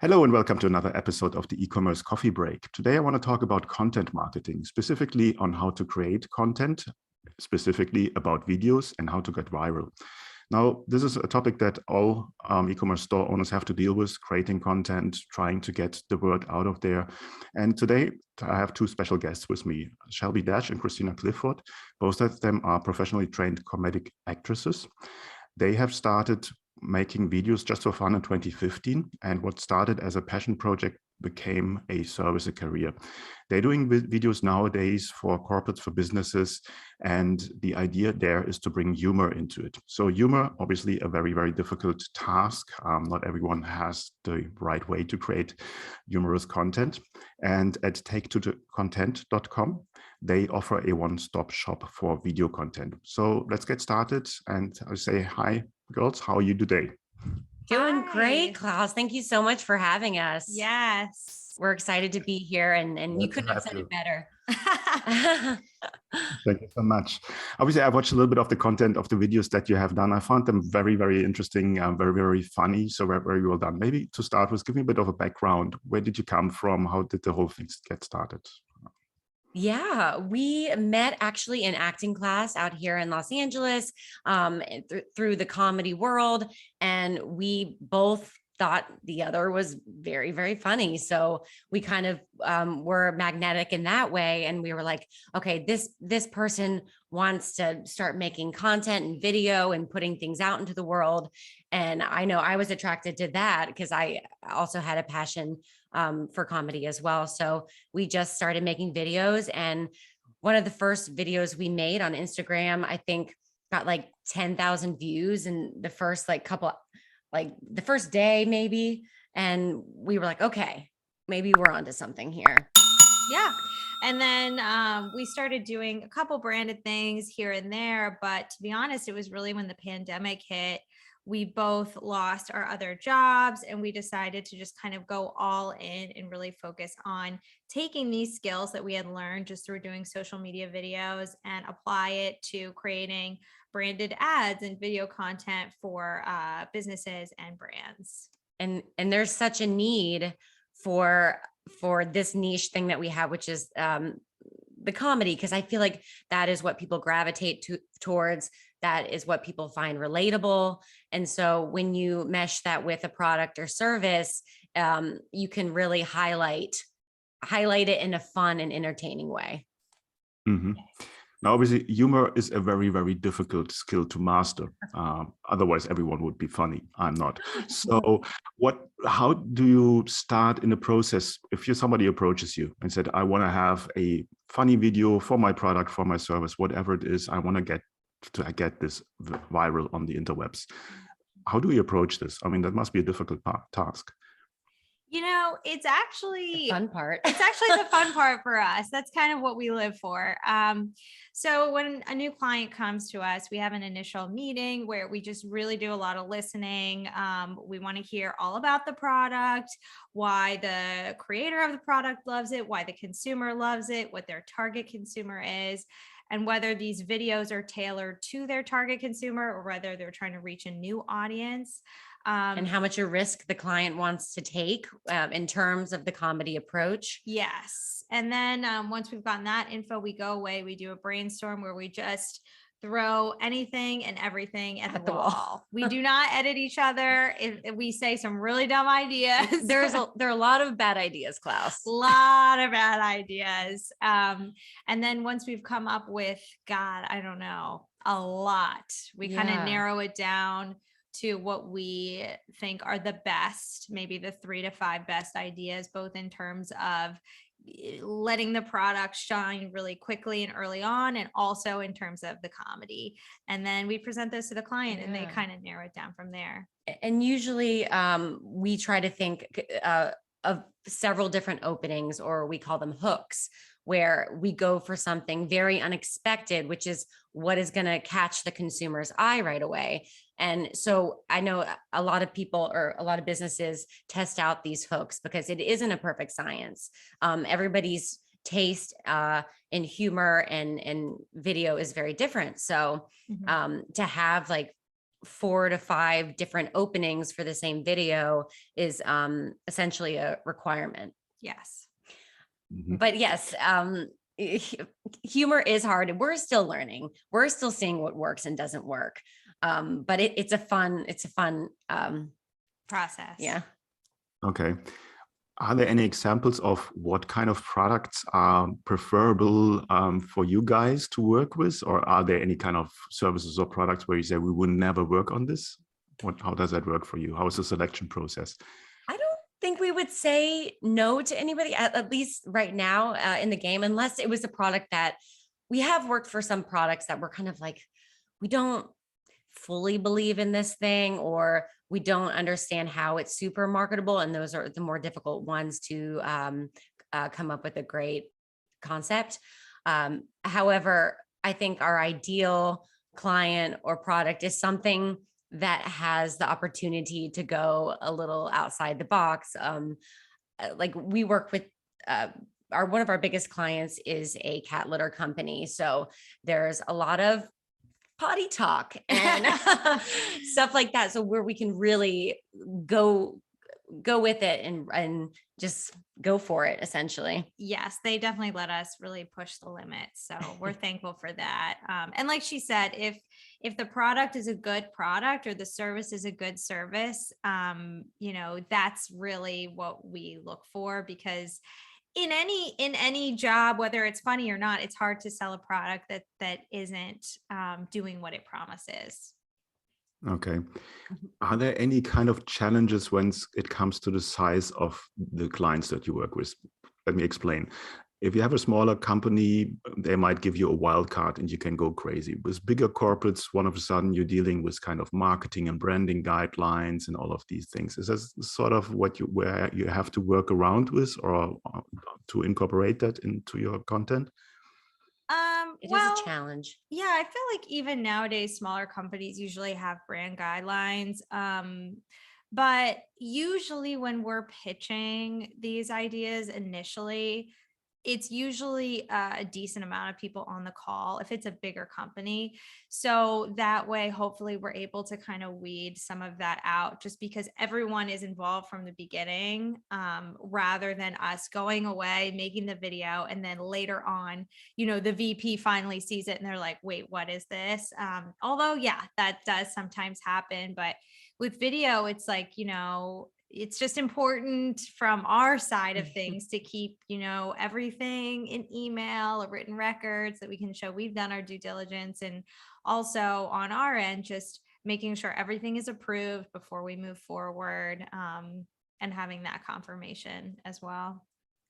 Hello and welcome to another episode of the e-commerce coffee break. Today I want to talk about content marketing, specifically on how to create content, specifically about videos and how to get viral. Now, this is a topic that all e-commerce store owners have to deal with, creating content, trying to get the word out of there. And today I have two special guests with me, Shelby and Kristina Clifford. Both of them are professionally trained comedic actresses. They have started making videos just for fun in 2015, and what started as a passion project became a service, a career. They're doing videos nowadays for corporates, for businesses, and the idea there is to bring humor into it. So humor, obviously a very, very difficult task. Not everyone has the right way to create humorous content. And at take2content.com, they offer a one-stop shop for video content. So let's get started. And I say, hi, girls, how are you today? Doing great, Klaus. Thank you so much for having us. Yes. We're excited to be here and you couldn't have said it better. Thank you so much. Obviously, I watched a little bit of the content of the videos that you have done. I found them very, very interesting, very, very funny. So very, very well done. Maybe to start with, give me a bit of a background. Where did you come from? How did the whole thing get started? Yeah, we met actually in acting class out here in Los Angeles through the comedy world. And we both thought the other was very, very funny. So we kind of were magnetic in that way. And we were like, okay, this person wants to start making content and video and putting things out into the world. And I know I was attracted to that because I also had a passion for comedy as well. So we just started making videos. And one of the first videos we made on Instagram, I think got like 10,000 views in the first the first day maybe. And we were like, okay, maybe we're onto something here. Yeah. And then we started doing a couple branded things here and there. But to be honest, it was really when the pandemic hit, we both lost our other jobs and we decided to just kind of go all in and really focus on taking these skills that we had learned just through doing social media videos and apply it to creating branded ads and video content for businesses and brands. And there's such a need for this niche thing that we have, which is the comedy, because I feel like that is what people gravitate towards. That is what people find relatable. And so when you mesh that with a product or service, you can really highlight it in a fun and entertaining way. Mm-hmm. Now, obviously, humor is a very, very difficult skill to master. Otherwise, everyone would be funny. I'm not. So how do you start in the process if somebody approaches you and said, I want to have a funny video for my product, for my service, whatever it is, I want to get this viral on the interwebs. How do you approach this? I mean, that must be a difficult task. You know, it's actually the fun part. It's actually the fun part for us. That's kind of what we live for. So when a new client comes to us, we have an initial meeting where we just really do a lot of listening. We want to hear all about the product, why the creator of the product loves it, why the consumer loves it, what their target consumer is, and whether these videos are tailored to their target consumer or whether they're trying to reach a new audience. And how much a risk the client wants to take in terms of the comedy approach. Yes. And then once we've gotten that info, we go away, we do a brainstorm where we just throw anything and everything at the wall. We do not edit each other. If we say some really dumb ideas. There are a lot of bad ideas, Klaus. A lot of bad ideas. And then once we've come up with, I don't know, a lot, we kind of narrow it down to what we think are the best, maybe the 3 to 5 best ideas, both in terms of letting the product shine really quickly and early on, and also in terms of the comedy. And then we present those to the client and they kind of narrow it down from there. And usually we try to think of several different openings, or we call them hooks, where we go for something very unexpected, which is what is going to catch the consumer's eye right away. And so I know a lot of people or a lot of businesses test out these hooks because it isn't a perfect science. Everybody's taste in humor and video is very different. So to have like 4 to 5 different openings for the same video is essentially a requirement. Yes. But yes, humor is hard. We're still learning. We're still seeing what works and doesn't work. But it's a fun process. Yeah. Okay. Are there any examples of what kind of products are preferable for you guys to work with? Or are there any kind of services or products where you say we would never work on this? How does that work for you? How is the selection process? I don't think we would say no to anybody, at least right now in the game, unless it was a product that we have worked for. Some products that we're kind of like, we don't fully believe in this thing, or we don't understand how it's super marketable. And those are the more difficult ones to come up with a great concept. However, I think our ideal client or product is something that has the opportunity to go a little outside the box. Like we work with one of our biggest clients is a cat litter company. So there's a lot of potty talk and stuff like that. So where we can really go with it and just go for it, essentially. Yes, they definitely let us really push the limits. So we're thankful for that. And like she said, if the product is a good product or the service is a good service, that's really what we look for, because in any job, whether it's funny or not, it's hard to sell a product that isn't doing what it promises. Okay. Are there any kind of challenges when it comes to the size of the clients that you work with? Let me explain. If you have a smaller company, they might give you a wild card and you can go crazy. With bigger corporates, one of a sudden you're dealing with kind of marketing and branding guidelines and all of these things. Is this sort of where you have to work around with, or to incorporate that into your content? It is a challenge. Yeah, I feel like even nowadays, smaller companies usually have brand guidelines. But usually when we're pitching these ideas initially, it's usually a decent amount of people on the call if it's a bigger company. So that way, hopefully we're able to kind of weed some of that out, just because everyone is involved from the beginning, rather than us going away, making the video, and then later on, the VP finally sees it and they're like, wait, what is this? Although, yeah, that does sometimes happen. But with video, it's like, it's just important from our side of things to keep, everything in email or written records that we can show we've done our due diligence. And also on our end, just making sure everything is approved before we move forward, and having that confirmation as well.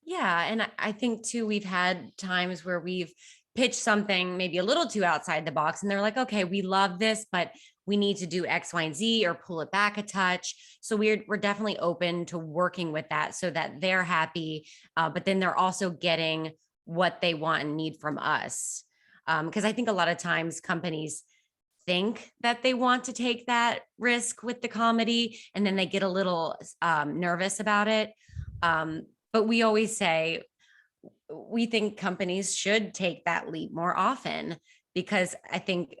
Yeah. And I think too, we've had times where we've pitched something maybe a little too outside the box and they're like, okay, we love this, but we need to do X, Y, and Z, or pull it back a touch. So we're definitely open to working with that so that they're happy, but then they're also getting what they want and need from us. Because I think a lot of times companies think that they want to take that risk with the comedy, and then they get a little nervous about it. But we always say, we think companies should take that leap more often, because I think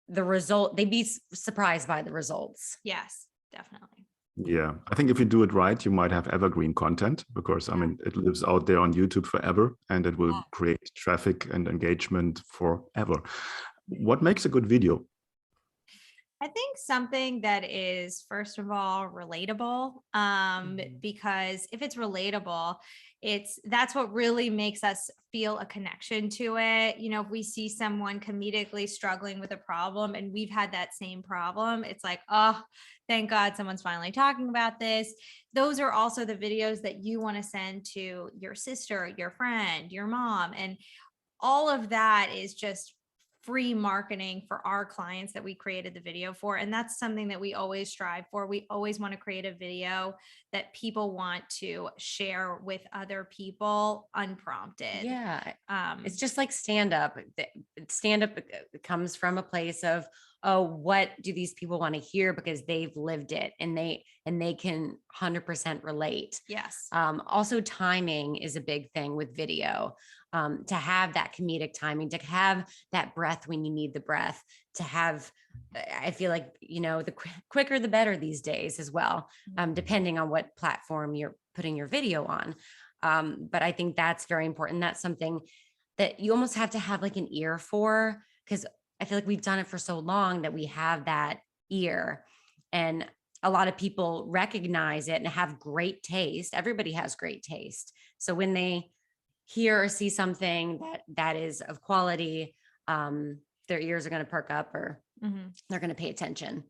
they'd be surprised by the results. Yes, definitely. Yeah, I think if you do it right, you might have evergreen content, because it lives out there on YouTube forever, and it will create traffic and engagement forever. What makes a good video? I think something that is, first of all, relatable, because if it's relatable, that's what really makes us feel a connection to it. If we see someone comedically struggling with a problem and we've had that same problem, it's like, oh, thank God someone's finally talking about this. Those are also the videos that you want to send to your sister, your friend, your mom. And all of that is just free marketing for our clients that we created the video for. And that's something that we always strive for. We always want to create a video that people want to share with other people unprompted. Yeah. It's just like stand-up. Stand-up comes from a place of, oh, what do these people want to hear? Because they've lived it and they can 100% relate. Yes. Also, timing is a big thing with video. to have that comedic timing, to have that breath when you need the breath, to have, I feel like, the quicker, the better these days as well, depending on what platform you're putting your video on. But I think that's very important. That's something that you almost have to have like an ear for, because I feel like we've done it for so long that we have that ear, and a lot of people recognize it and have great taste. Everybody has great taste. So when they hear or see something that is of quality, their ears are going to perk up, or they're going to pay attention.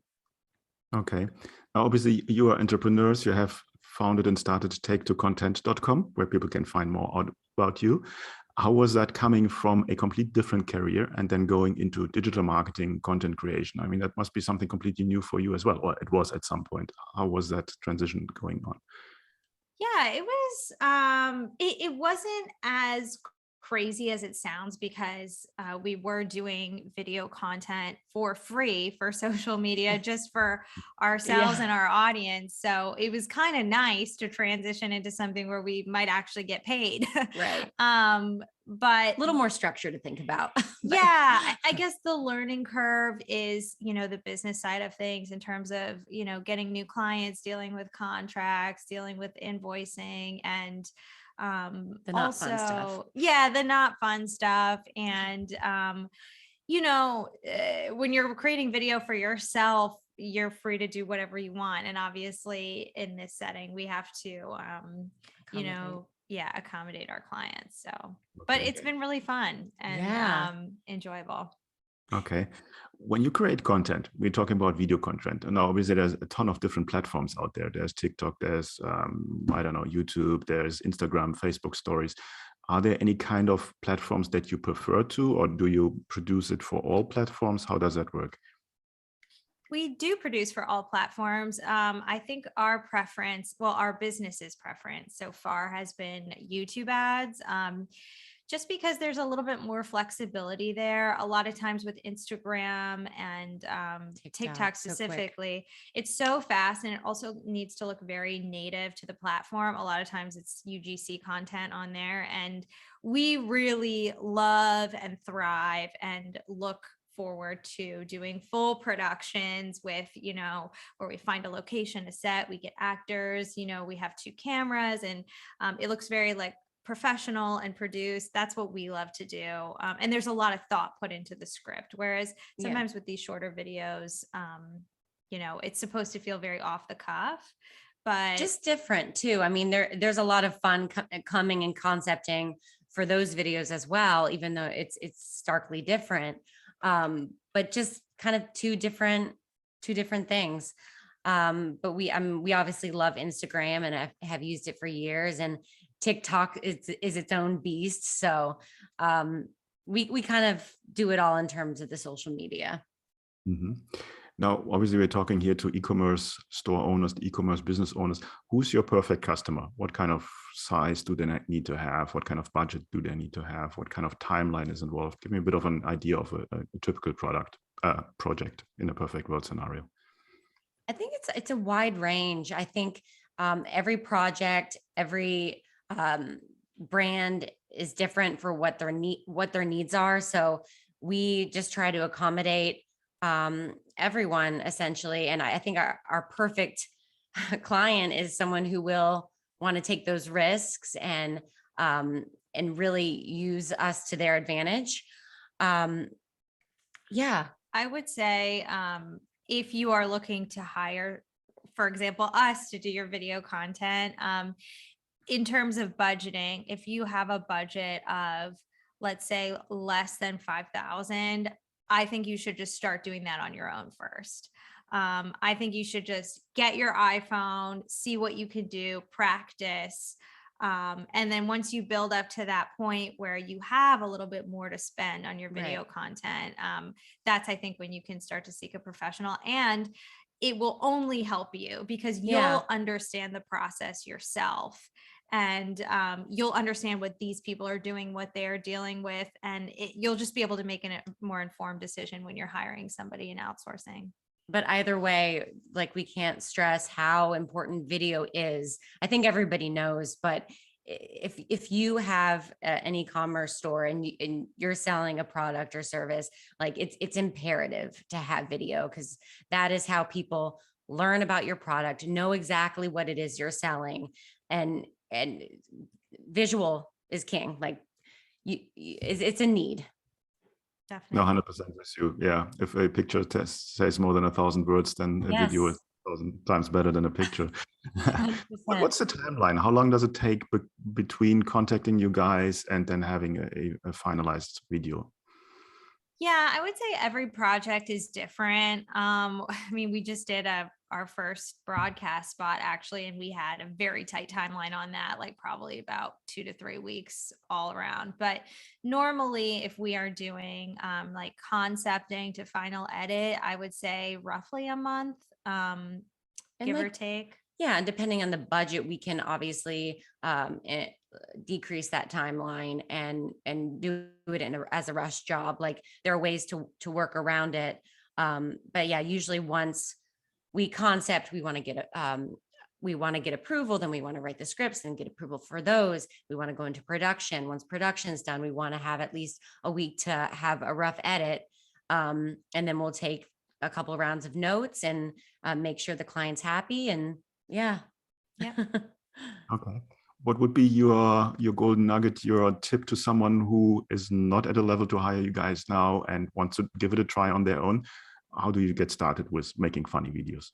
Okay. Now, obviously, you are entrepreneurs. You have founded and started take2content.com, where people can find more out about you. How was that coming from a complete different career and then going into digital marketing, content creation? I mean, that must be something completely new for you as well, or it was at some point. How was that transition going on? Yeah, it was, it wasn't as crazy as it sounds, because we were doing video content for free for social media, just for ourselves and our audience. So it was kind of nice to transition into something where we might actually get paid. Right. But a little more structure to think about. Yeah, I guess the learning curve is, the business side of things, in terms of, getting new clients, dealing with contracts, dealing with invoicing, and the not fun stuff. Yeah, the not fun stuff. And when you're creating video for yourself, you're free to do whatever you want. And obviously in this setting, we have to accommodate our clients. So, but it's been really fun and enjoyable. Okay. When you create content, we're talking about video content. And now obviously there's a ton of different platforms out there. There's TikTok, there's, YouTube, there's Instagram, Facebook stories. Are there any kind of platforms that you prefer to, or do you produce it for all platforms? How does that work? We do produce for all platforms. I think our preference, our business's preference so far has been YouTube ads, just because there's a little bit more flexibility there. A lot of times with Instagram and TikTok specifically, it's so fast, and it also needs to look very native to the platform. A lot of times it's UGC content on there, and we really love and thrive and look forward to doing full productions with, where we find a location, a set, we get actors, we have 2 cameras, and it looks very like professional and produced. That's what we love to do. And there's a lot of thought put into the script. Whereas sometimes with these shorter videos, it's supposed to feel very off the cuff, but just different too. I mean, there's a lot of fun coming and concepting for those videos as well, even though it's starkly different. But just kind of two different things. But we obviously love Instagram, and I have used it for years, and TikTok is its own beast. So we kind of do it all in terms of the social media. Mm-hmm. Now, obviously, we're talking here to e-commerce store owners, the e-commerce business owners. Who's your perfect customer? What kind of size do they need to have? What kind of budget do they need to have? What kind of timeline is involved? Give me a bit of an idea of a typical project in a perfect world scenario. I think it's a wide range. I think every project, every brand is different for what their needs are. So we just try to accommodate everyone essentially. And I think our perfect client is someone who will want to take those risks and really use us to their advantage. I would say if you are looking to hire, for example, us to do your video content, in terms of budgeting, if you have a budget of, let's say, less than 5,000, I think you should just start doing that on your own first. I think you should just get your iPhone, see what you can do, practice. And then once you build up to that point where you have a little bit more to spend on your video content, that's, I think, when you can start to seek a professional. And it will only help you because you'll understand the process yourself. And you'll understand what these people are doing, what they're dealing with, and you'll just be able to make a more informed decision when you're hiring somebody in outsourcing. But either way, like, we can't stress how important video is. I think everybody knows, but if you have an e-commerce store and you're selling a product or service, like it's imperative to have video, because that is how people learn about your product, know exactly what it is you're selling, and visual is king. Like it's a need. No, Definitely. 100% with you. Yeah, if a picture says more than 1,000 words, then a video is Yes. 1,000 times better than a picture. 100%. What's the timeline? How long does it take between contacting you guys and then having a finalized video? Yeah, I would say every project is different. I mean, we just did our first broadcast spot actually, and we had a very tight timeline on that, like probably about 2 to 3 weeks all around. But normally, if we are doing like concepting to final edit, I would say roughly a month, give or take. Yeah, and depending on the budget, we can obviously decrease that timeline and do it as a rush job. Like there are ways to work around it. But yeah, usually once we concept, we want to get approval, then we want to write the scripts and get approval for those. We want to go into production. Once production's done, we want to have at least a week to have a rough edit. And then we'll take a couple of rounds of notes and make sure the client's happy. And yeah. Okay. What would be your golden nugget, your tip to someone who is not at a level to hire you guys now and wants to give it a try on their own? How do you get started with making funny videos?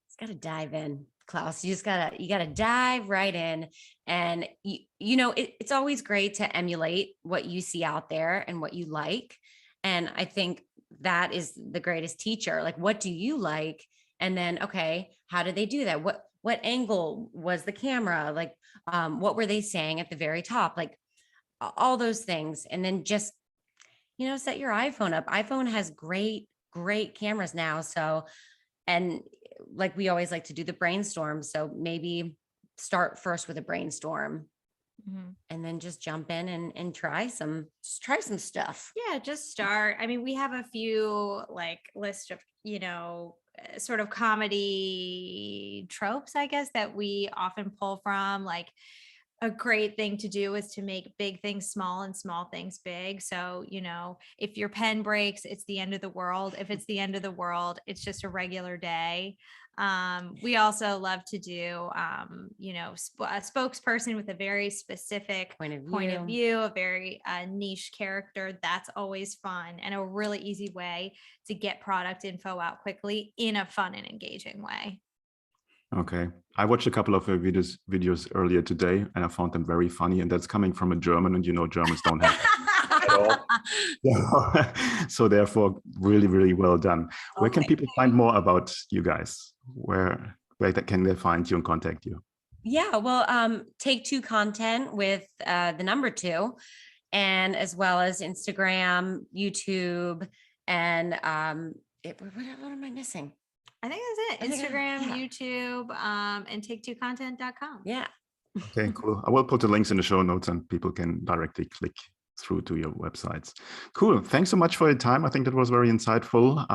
It's got to dive in, Klaus. You gotta dive right in. And it's always great to emulate what you see out there and what you like. And I think that is the greatest teacher. Like, what do you like? And then, okay, how did they do that? What angle was the camera? Like, what were they saying at the very top? Like all those things. And then just, set your iPhone up. iPhone has great cameras now. So, and like we always like to do the brainstorm. So maybe start first with a brainstorm. Mm-hmm. And then just jump in and try some stuff. Yeah, just start. I mean, we have a few like list of, sort of comedy tropes, I guess, that we often pull from. Like a great thing to do is to make big things small and small things big. So, if your pen breaks, it's the end of the world. If it's the end of the world, it's just a regular day. We also love to do, a spokesperson with a very specific point of view, a very niche character. That's always fun and a really easy way to get product info out quickly in a fun and engaging way. Okay. I watched a couple of videos earlier today and I found them very funny, and that's coming from a German, and Germans don't have at all. So therefore, really, really well done. Where can people find more about you guys? Where can they find you and contact you? Yeah, well, Take Two Content with the number 2, and as well as Instagram, YouTube, and what am I missing? I think that's it. Instagram, YouTube, and take2content.com. Yeah. Okay, cool. I will put the links in the show notes and people can directly click through to your websites. Cool. Thanks so much for your time. I think that was very insightful.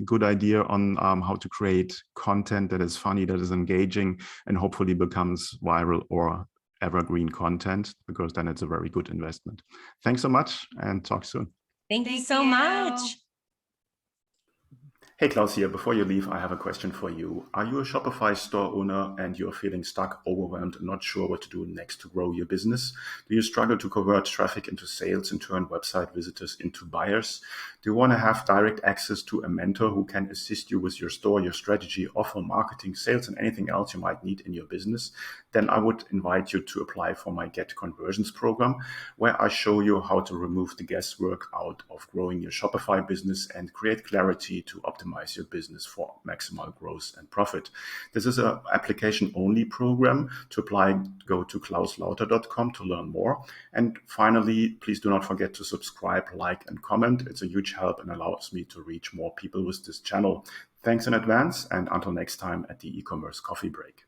Good idea on how to create content that is funny, that is engaging, and hopefully becomes viral or evergreen content, because then it's a very good investment. Thanks so much and talk soon. Thank you so much. Hey, Klaus here. Before you leave, I have a question for you. Are you a Shopify store owner and you're feeling stuck, overwhelmed, and not sure what to do next to grow your business? Do you struggle to convert traffic into sales and turn website visitors into buyers? Do you want to have direct access to a mentor who can assist you with your store, your strategy, offer, marketing, sales, and anything else you might need in your business? Then I would invite you to apply for my Get Conversions program, where I show you how to remove the guesswork out of growing your Shopify business and create clarity to optimize your business for maximal growth and profit. This is an application-only program. To apply, go to klauslauter.com to learn more. And finally, please do not forget to subscribe, like, and comment. It's a huge help and allows me to reach more people with this channel. Thanks in advance, and until next time at the e-commerce coffee break.